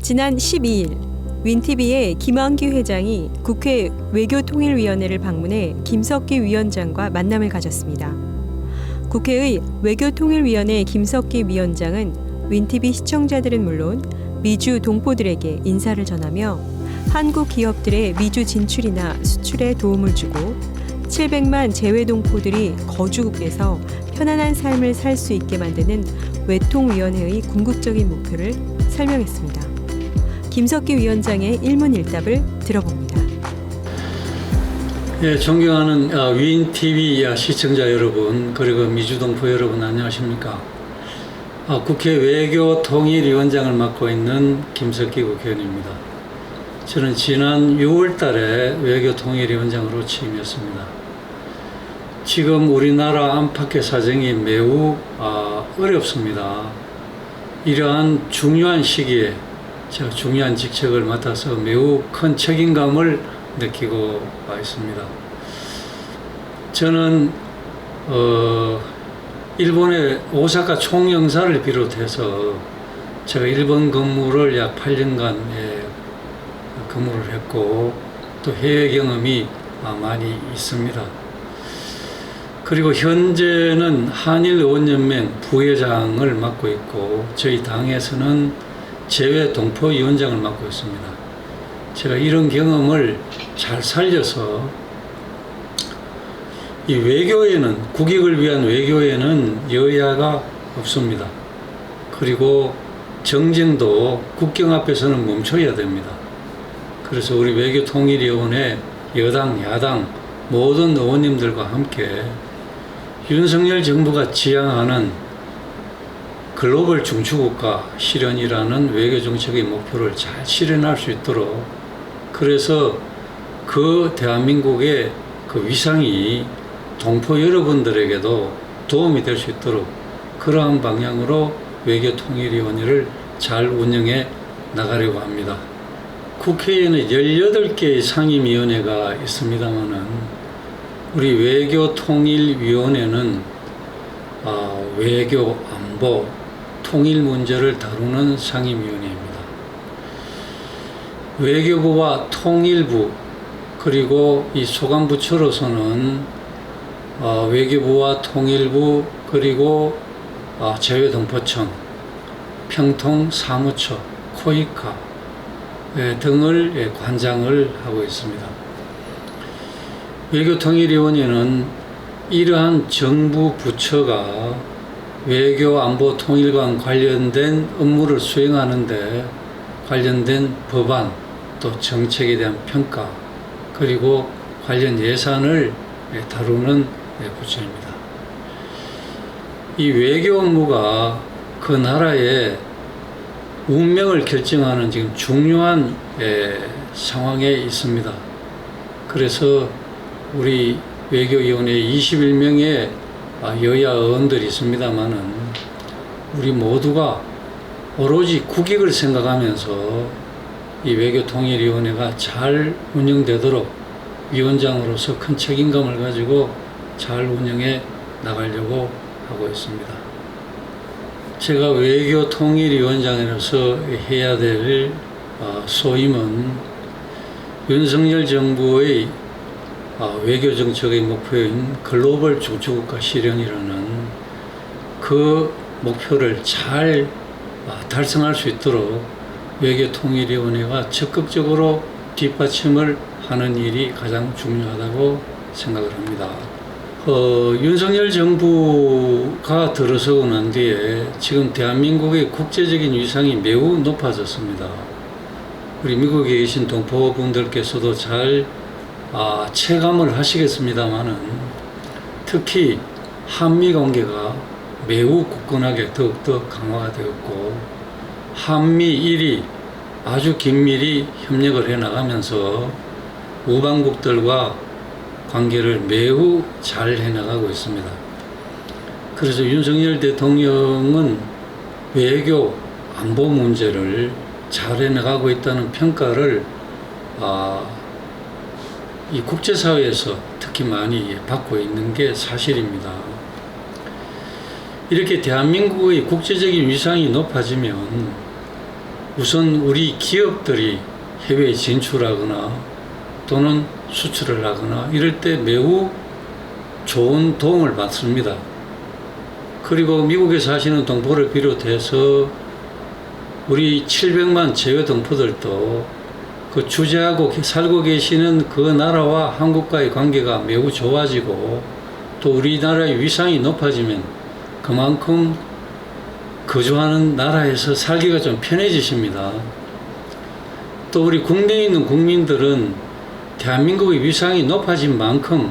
지난 12일 윈티비의 김한규 회장이 국회 외교통일위원회를 방문해 김석기 위원장과 만남을 가졌습니다. 국회의 외교통일위원회 김석기 위원장은 윈티비 시청자들은 물론 미주 동포들에게 인사를 전하며 한국 기업들의 미주 진출이나 수출에 도움을 주고 700만 재외 동포들이 거주국에서 편안한 삶을 살 수 있게 만드는 외통위원회의 궁극적인 목표를 설명했습니다. 김석기 위원장의 일문일답을 들어봅니다. 예, 존경하는 윈TV 시청자 여러분, 그리고 미주동포 여러분 안녕하십니까? 국회 외교통일위원장을 맡고 있는 김석기 국회의원입니다. 저는 지난 6월 달에 외교통일위원장으로 취임했습니다. 지금 우리나라 안팎의 사정이 매우 어렵습니다. 이러한 중요한 시기에 제가 중요한 직책을 맡아서 매우 큰 책임감을 느끼고 있습니다. 저는 일본의 오사카 총영사를 비롯해서 제가 일본 근무를 약 8년간 근무를 했고 또 해외 경험이 많이 있습니다. 그리고 현재는 한일의원연맹 부회장을 맡고 있고 저희 당에서는 재외 동포위원장을 맡고 있습니다. 제가 이런 경험을 잘 살려서 이 외교에는, 국익을 위한 외교에는 여야가 없습니다. 그리고 정쟁도 국경 앞에서는 멈춰야 됩니다. 그래서 우리 외교통일위원회 여당, 야당 모든 의원님들과 함께 윤석열 정부가 지향하는 글로벌 중추국가 실현이라는 외교정책의 목표를 잘 실현할 수 있도록, 그래서 그 대한민국의 그 위상이 동포 여러분들에게도 도움이 될 수 있도록 그러한 방향으로 외교통일위원회를 잘 운영해 나가려고 합니다. 국회에는 18개의 상임위원회가 있습니다만은 우리 외교통일위원회는 외교, 안보, 통일 문제를 다루는 상임위원회입니다. 외교부와 통일부 그리고 이 소관부처로서는 외교부와 통일부 그리고 재외동포청, 평통사무처, 코이카 등을 관장을 하고 있습니다. 외교통일위원회는 이러한 정부 부처가 외교 안보 통일과 관련된 업무를 수행하는데 관련된 법안 또 정책에 대한 평가 그리고 관련 예산을 다루는 부처입니다. 이 외교 업무가 그 나라의 운명을 결정하는 지금 중요한 상황에 있습니다. 그래서 우리 외교위원회 21명의 여야 의원들이 있습니다만은 우리 모두가 오로지 국익을 생각하면서 이 외교통일위원회가 잘 운영되도록 위원장으로서 큰 책임감을 가지고 잘 운영해 나가려고 하고 있습니다. 제가 외교통일위원장으로서 해야 될 소임은 윤석열 정부의 외교정책의 목표인 글로벌 중추국가 실현이라는 그 목표를 잘 달성할 수 있도록 외교통일위원회가 적극적으로 뒷받침을 하는 일이 가장 중요하다고 생각을 합니다. 윤석열 정부가 들어서고 난 뒤에 지금 대한민국의 국제적인 위상이 매우 높아졌습니다. 우리 미국에 계신 동포분들께서도 잘 체감을 하시겠습니다만은 특히 한미 관계가 매우 굳건하게 더욱더 강화가 되었고 한미일이 아주 긴밀히 협력을 해 나가면서 우방국들과 관계를 매우 잘 해나가고 있습니다. 그래서 윤석열 대통령은 외교 안보 문제를 잘 해나가고 있다는 평가를 이 국제사회에서 특히 많이 받고 있는 게 사실입니다. 이렇게 대한민국의 국제적인 위상이 높아지면 우선 우리 기업들이 해외에 진출하거나 또는 수출을 하거나 이럴 때 매우 좋은 도움을 받습니다. 그리고 미국에 사시는 동포를 비롯해서 우리 700만 재외 동포들도 그 주재하고 살고 계시는 그 나라와 한국과의 관계가 매우 좋아지고 또 우리나라의 위상이 높아지면 그만큼 거주하는 나라에서 살기가 좀 편해지십니다. 또 우리 국내에 있는 국민들은 대한민국의 위상이 높아진 만큼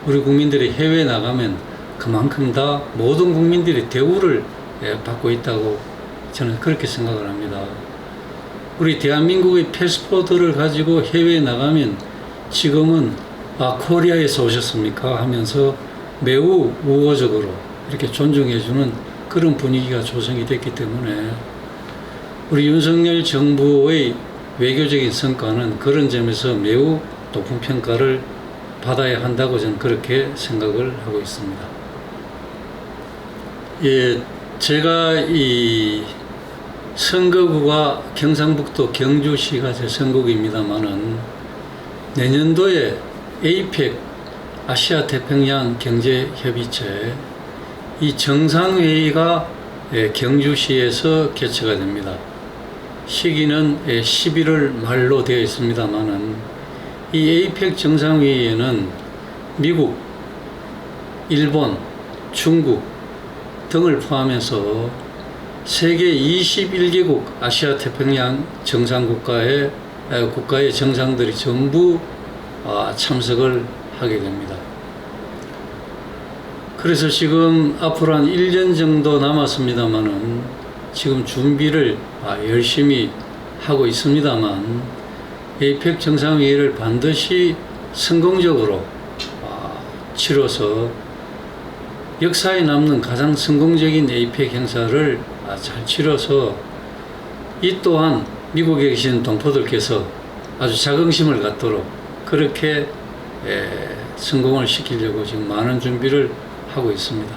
우리 국민들이 해외에 나가면 그만큼 다 모든 국민들이 대우를 받고 있다고 저는 그렇게 생각을 합니다. 우리 대한민국의 패스포드를 가지고 해외에 나가면 지금은 코리아에서 오셨습니까? 하면서 매우 우호적으로 이렇게 존중해주는 그런 분위기가 조성이 됐기 때문에 우리 윤석열 정부의 외교적인 성과는 그런 점에서 매우 높은 평가를 받아야 한다고 저는 그렇게 생각을 하고 있습니다. 예, 제가 이 선거구가 경상북도 경주시가 제 선거구입니다만은 내년도에 APEC 아시아 태평양 경제협의체 이 정상회의가 경주시에서 개최가 됩니다. 시기는 11월 말로 되어 있습니다만은 이 APEC 정상회의에는 미국, 일본, 중국 등을 포함해서 세계 21개국 아시아 태평양 정상국가의 정상들이 전부 참석을 하게 됩니다. 그래서 지금 앞으로 한 1년 정도 남았습니다만은 지금 준비를 열심히 하고 있습니다만 APEC 정상회의를 반드시 성공적으로 치러서 역사에 남는 가장 성공적인 APEC 행사를 잘 치러서 이 또한 미국에 계신 동포들께서 아주 자긍심을 갖도록 그렇게 성공을 시키려고 지금 많은 준비를 하고 있습니다.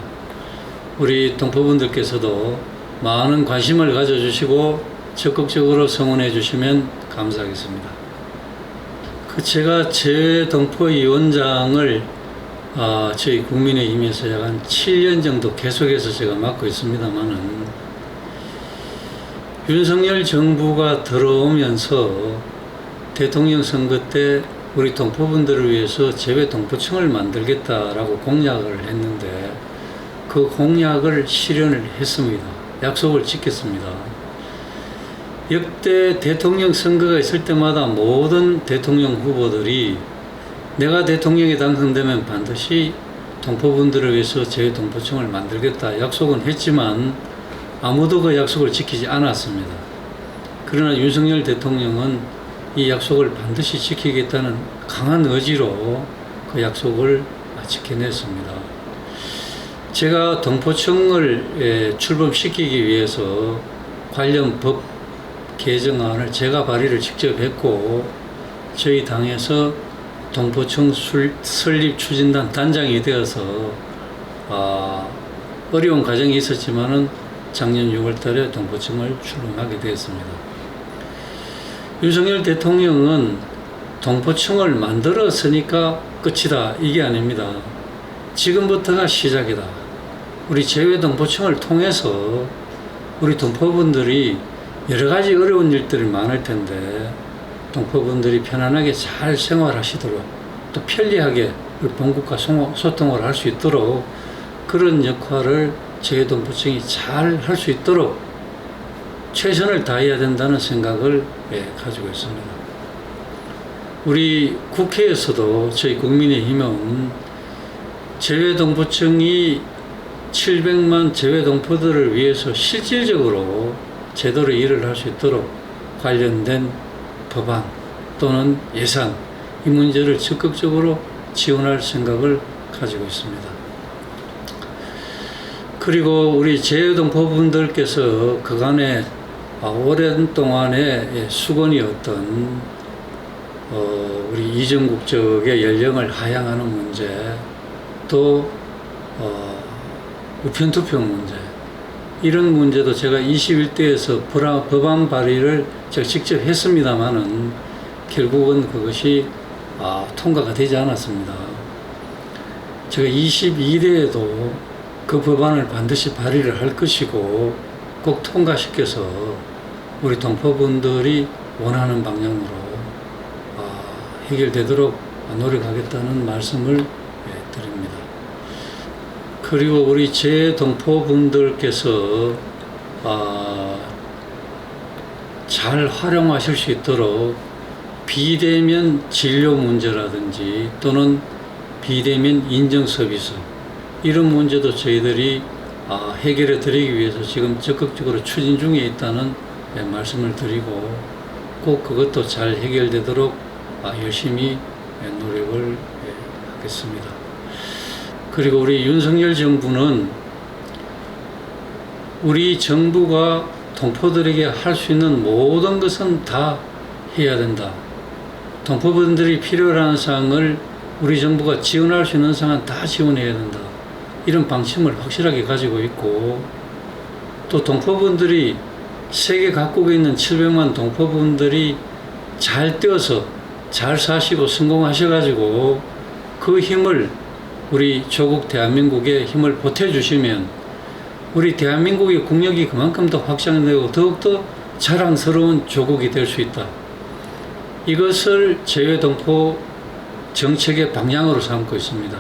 우리 동포분들께서도 많은 관심을 가져주시고 적극적으로 성원해 주시면 감사하겠습니다. 제가 재외동포위원장을 저희 국민의힘에서 약 한 7년 정도 계속해서 제가 맡고 있습니다만은 윤석열 정부가 들어오면서 대통령 선거 때 우리 동포분들을 위해서 재외동포청을 만들겠다라고 공약을 했는데 그 공약을 실현을 했습니다. 약속을 지켰습니다. 역대 대통령 선거가 있을 때마다 모든 대통령 후보들이 내가 대통령에 당선되면 반드시 동포분들을 위해서 재외동포청을 만들겠다 약속은 했지만 아무도 그 약속을 지키지 않았습니다. 그러나 윤석열 대통령은 이 약속을 반드시 지키겠다는 강한 의지로 그 약속을 지켜냈습니다. 제가 동포청을 출범시키기 위해서 관련 법 개정안을 제가 발의를 직접 했고 저희 당에서 동포청 설립 추진단 단장이 되어서 어려운 과정이 있었지만은 작년 6월 달에 동포청을 출범하게 되었습니다. 윤석열 대통령은 동포청을 만들었으니까 끝이다 이게 아닙니다. 지금부터가 시작이다. 우리 재외동포청을 통해서 우리 동포분들이 여러 가지 어려운 일들이 많을 텐데 동포분들이 편안하게 잘 생활하시도록 또 편리하게 본국과 소통을 할 수 있도록 그런 역할을 재외동포청이 잘 할 수 있도록 최선을 다해야 된다는 생각을 가지고 있습니다. 우리 국회에서도 저희 국민의힘은 재외동포청이 700만 재외동포들을 위해서 실질적으로 제대로 일을 할 수 있도록 관련된 법안 또는 예산 이 문제를 적극적으로 지원할 생각을 가지고 있습니다. 그리고 우리 재외동포분들께서 그간에 오랜 동안의 수건이었던 우리 이전 국적의 연령을 하향하는 문제 또 우편투표 문제 이런 문제도 제가 21대에서 법안 발의를 제가 직접 했습니다만은 결국은 그것이 통과가 되지 않았습니다. 제가 22대에도 그 법안을 반드시 발의를 할 것이고 꼭 통과시켜서 우리 동포분들이 원하는 방향으로 해결되도록 노력하겠다는 말씀을 드립니다. 그리고 우리 재동포분들께서 잘 활용하실 수 있도록 비대면 진료 문제라든지 또는 비대면 인증 서비스 이런 문제도 저희들이 해결해 드리기 위해서 지금 적극적으로 추진 중에 있다는 말씀을 드리고 꼭 그것도 잘 해결되도록 열심히 노력을 하겠습니다. 그리고 우리 윤석열 정부는 우리 정부가 동포들에게 할 수 있는 모든 것은 다 해야 된다. 동포분들이 필요로 하는 사항을 우리 정부가 지원할 수 있는 사항은 다 지원해야 된다. 이런 방침을 확실하게 가지고 있고 또 동포분들이 세계 각국에 있는 700만 동포분들이 잘 뛰어서 잘 사시고 성공하셔가지고 그 힘을 우리 조국 대한민국에 힘을 보태주시면 우리 대한민국의 국력이 그만큼 더 확장되고 더욱더 자랑스러운 조국이 될 수 있다. 이것을 재외동포 정책의 방향으로 삼고 있습니다.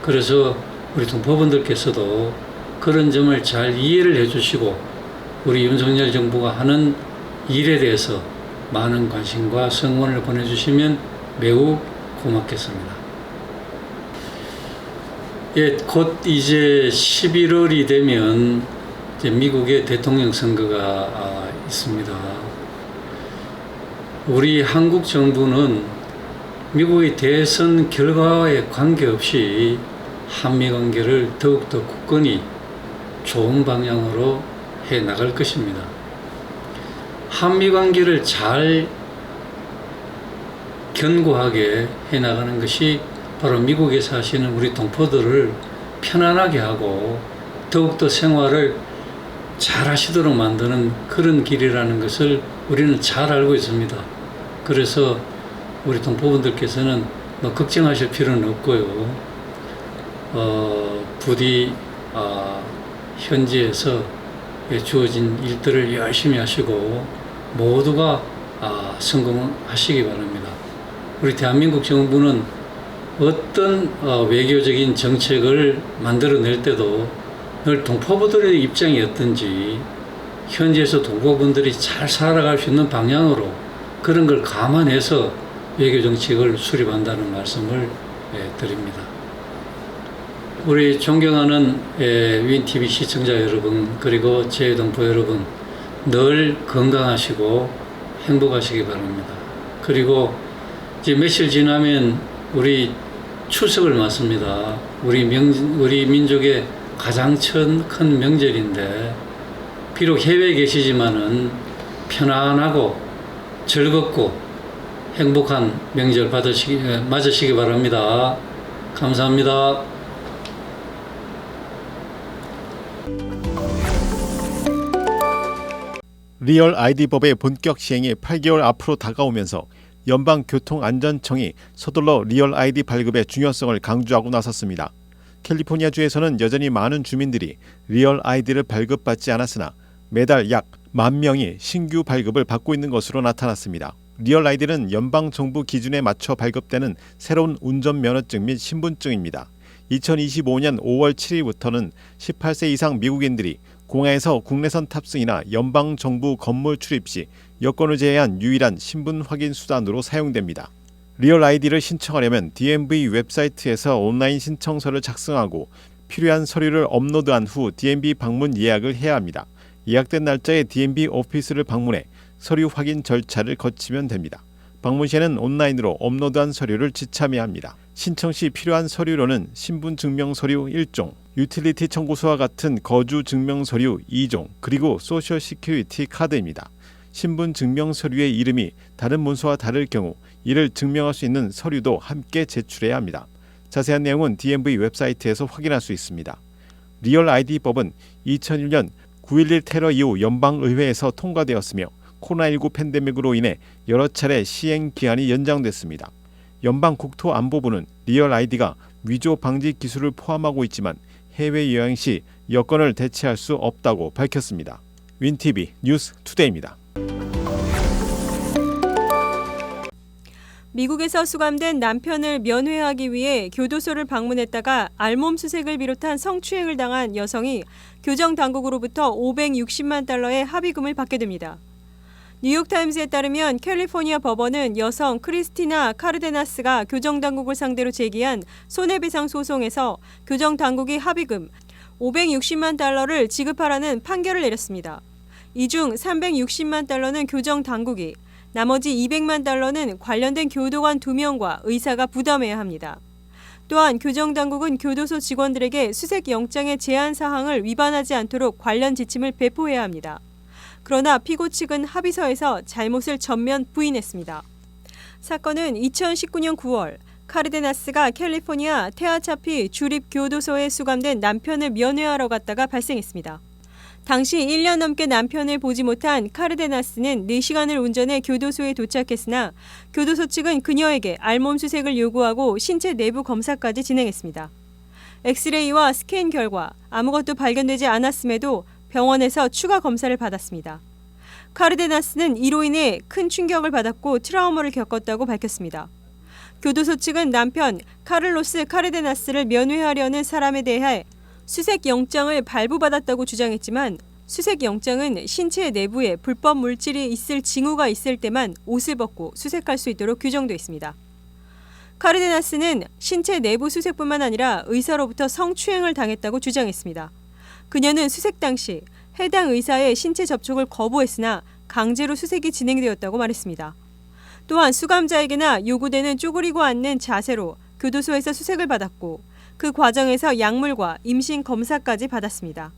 그래서 우리 동포분들께서도 그런 점을 잘 이해를 해주시고 우리 윤석열 정부가 하는 일에 대해서 많은 관심과 성원을 보내주시면 매우 고맙겠습니다. 곧 이제 11월이 되면 이제 미국의 대통령 선거가 있습니다. 우리 한국 정부는 미국의 대선 결과에 관계없이 한미 관계를 더욱더 굳건히 좋은 방향으로 해 나갈 것입니다. 한미 관계를 잘 견고하게 해 나가는 것이 바로 미국에 사시는 우리 동포들을 편안하게 하고 더욱더 생활을 잘 하시도록 만드는 그런 길이라는 것을 우리는 잘 알고 있습니다. 그래서 우리 동포분들께서는 걱정하실 필요는 없고요. 부디 현지에서 주어진 일들을 열심히 하시고 모두가 성공하시기 바랍니다. 우리 대한민국 정부는 어떤 외교적인 정책을 만들어낼 때도 늘 동포분들의 입장이 어떤지 현지에서 동포분들이 잘 살아갈 수 있는 방향으로 그런 걸 감안해서 외교정책을 수립한다는 말씀을 드립니다. 우리 존경하는 윈TV 시청자 여러분 그리고 재외동포 여러분 늘 건강하시고 행복하시기 바랍니다. 그리고 이제 며칠 지나면 우리 추석을 맞습니다. 우리 민족의 가장 큰 명절인데 비록 해외에 계시지만은 편안하고 즐겁고 행복한 명절 맞으시기 바랍니다. 감사합니다. 리얼 아이디법의 본격 시행이 8개월 앞으로 다가오면서 연방교통안전청이 서둘러 리얼 아이디 발급의 중요성을 강조하고 나섰습니다. 캘리포니아주에서는 여전히 많은 주민들이 리얼 아이디를 발급받지 않았으나 매달 약 10,000명이 신규 발급을 받고 있는 것으로 나타났습니다. 리얼 아이디는 연방정부 기준에 맞춰 발급되는 새로운 운전면허증 및 신분증입니다. 2025년 5월 7일부터는 18세 이상 미국인들이 공항에서 국내선 탑승이나 연방정부 건물 출입 시 여권을 제외한 유일한 신분 확인 수단으로 사용됩니다. 리얼 아이디를 신청하려면 DMV 웹사이트에서 온라인 신청서를 작성하고 필요한 서류를 업로드한 후 DMV 방문 예약을 해야 합니다. 예약된 날짜에 DMV 오피스를 방문해 서류 확인 절차를 거치면 됩니다. 방문 시에는 온라인으로 업로드한 서류를 지참해야 합니다. 신청 시 필요한 서류로는 신분증명서류 1종, 유틸리티 청구서와 같은 거주증명서류 2종, 그리고 소셜 시큐리티 카드입니다. 신분증명서류의 이름이 다른 문서와 다를 경우 이를 증명할 수 있는 서류도 함께 제출해야 합니다. 자세한 내용은 DMV 웹사이트에서 확인할 수 있습니다. 리얼 아이디법은 2001년 9.11 테러 이후 연방의회에서 통과되었으며 코로나19 팬데믹으로 인해 여러 차례 시행 기한이 연장됐습니다. 연방국토안보부는 리얼 아이디가 위조 방지 기술을 포함하고 있지만 해외 여행 시 여권을 대체할 수 없다고 밝혔습니다. 윈TV 뉴스 투데이입니다. 미국에서 수감된 남편을 면회하기 위해 교도소를 방문했다가 알몸 수색을 비롯한 성추행을 당한 여성이 교정 당국으로부터 560만 달러의 합의금을 받게 됩니다. 뉴욕타임스에 따르면 캘리포니아 법원은 여성 크리스티나 카르데나스가 교정 당국을 상대로 제기한 손해배상 소송에서 교정 당국이 합의금 560만 달러를 지급하라는 판결을 내렸습니다. 이 중 360만 달러는 교정 당국이, 나머지 200만 달러는 관련된 교도관 2명과 의사가 부담해야 합니다. 또한 교정당국은 교도소 직원들에게 수색 영장의 제한 사항을 위반하지 않도록 관련 지침을 배포해야 합니다. 그러나 피고 측은 합의서에서 잘못을 전면 부인했습니다. 사건은 2019년 9월 카르데나스가 캘리포니아 테아차피 주립교도소에 수감된 남편을 면회하러 갔다가 발생했습니다. 당시 1년 넘게 남편을 보지 못한 카르데나스는 4시간을 운전해 교도소에 도착했으나 교도소 측은 그녀에게 알몸 수색을 요구하고 신체 내부 검사까지 진행했습니다. 엑스레이와 스캔 결과 아무것도 발견되지 않았음에도 병원에서 추가 검사를 받았습니다. 카르데나스는 이로 인해 큰 충격을 받았고 트라우마를 겪었다고 밝혔습니다. 교도소 측은 남편 카를로스 카르데나스를 면회하려는 사람에 대해 수색 영장을 발부받았다고 주장했지만 수색 영장은 신체 내부에 불법 물질이 있을 징후가 있을 때만 옷을 벗고 수색할 수 있도록 규정되어 있습니다. 카르데나스는 신체 내부 수색뿐만 아니라 의사로부터 성추행을 당했다고 주장했습니다. 그녀는 수색 당시 해당 의사의 신체 접촉을 거부했으나 강제로 수색이 진행되었다고 말했습니다. 또한 수감자에게나 요구되는 쪼그리고 앉는 자세로 교도소에서 수색을 받았고 그 과정에서 약물과 임신 검사까지 받았습니다.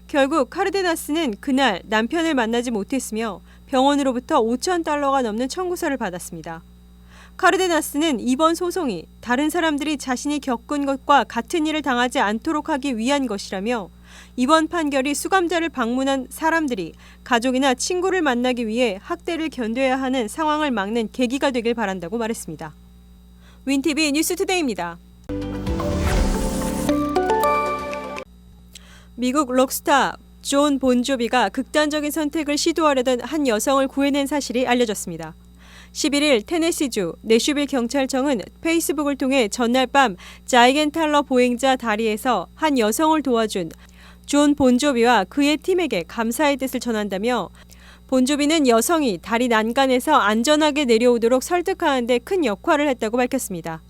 결국 카르데나스는 그날 남편을 만나지 못했으며 병원으로부터 5,000달러가 넘는 청구서를 받았습니다. 카르데나스는 이번 소송이 다른 사람들이 자신이 겪은 것과 같은 일을 당하지 않도록 하기 위한 것이라며 이번 판결이 수감자를 방문한 사람들이 가족이나 친구를 만나기 위해 학대를 견뎌야 하는 상황을 막는 계기가 되길 바란다고 말했습니다. 윈TV 뉴스투데이입니다. 미국 록스타 존 본조비가 극단적인 선택을 시도하려던 한 여성을 구해낸 사실이 알려졌습니다. 11일 테네시주 내슈빌 경찰청은 페이스북을 통해 전날 밤 자이겐탈러 보행자 다리에서 한 여성을 도와준 존 본조비와 그의 팀에게 감사의 뜻을 전한다며 본조비는 여성이 다리 난간에서 안전하게 내려오도록 설득하는 데 큰 역할을 했다고 밝혔습니다.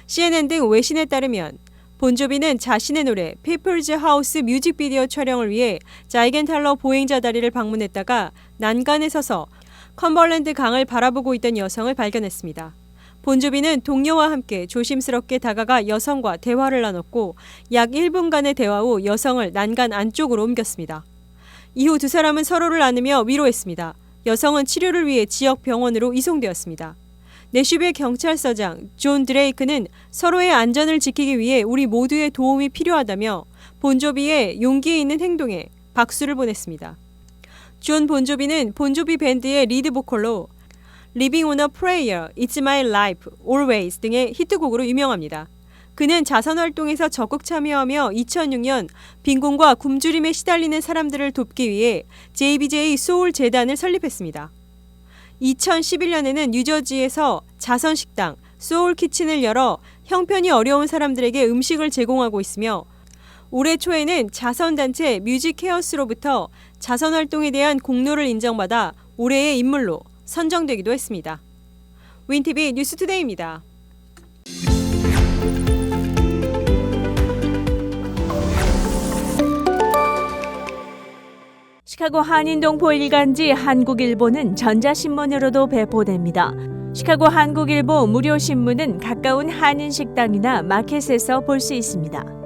CNN 등 외신에 따르면 본조비는 자신의 노래 피플즈 하우스 뮤직비디오 촬영을 위해 자이겐탈러 보행자 다리를 방문했다가 난간에 서서 컴벌랜드 강을 바라보고 있던 여성을 발견했습니다. 본조비는 동료와 함께 조심스럽게 다가가 여성과 대화를 나눴고 약 1분간의 대화 후 여성을 난간 안쪽으로 옮겼습니다. 이후 두 사람은 서로를 안으며 위로했습니다. 여성은 치료를 위해 지역 병원으로 이송되었습니다. 내슈빌 경찰서장 존 드레이크는 서로의 안전을 지키기 위해 우리 모두의 도움이 필요하다며 본조비의 용기 있는 행동에 박수를 보냈습니다. 존 본조비는 본조비 밴드의 리드 보컬로 Living on a Prayer, It's My Life, Always 등의 히트곡으로 유명합니다. 그는 자선활동에서 적극 참여하며 2006년 빈곤과 굶주림에 시달리는 사람들을 돕기 위해 JBJ 소울 재단을 설립했습니다. 2011년에는 뉴저지에서 자선식당 소울 키친을 열어 형편이 어려운 사람들에게 음식을 제공하고 있으며 올해 초에는 자선단체 뮤직케어스로부터 자선활동에 대한 공로를 인정받아 올해의 인물로 선정되기도 했습니다. 윈TV 뉴스투데이입니다. 시카고 한인동포 일간지 한국일보는 전자신문으로도 배포됩니다. 시카고 한국일보 무료 신문은 가까운 한인식당이나 마켓에서 볼 수 있습니다.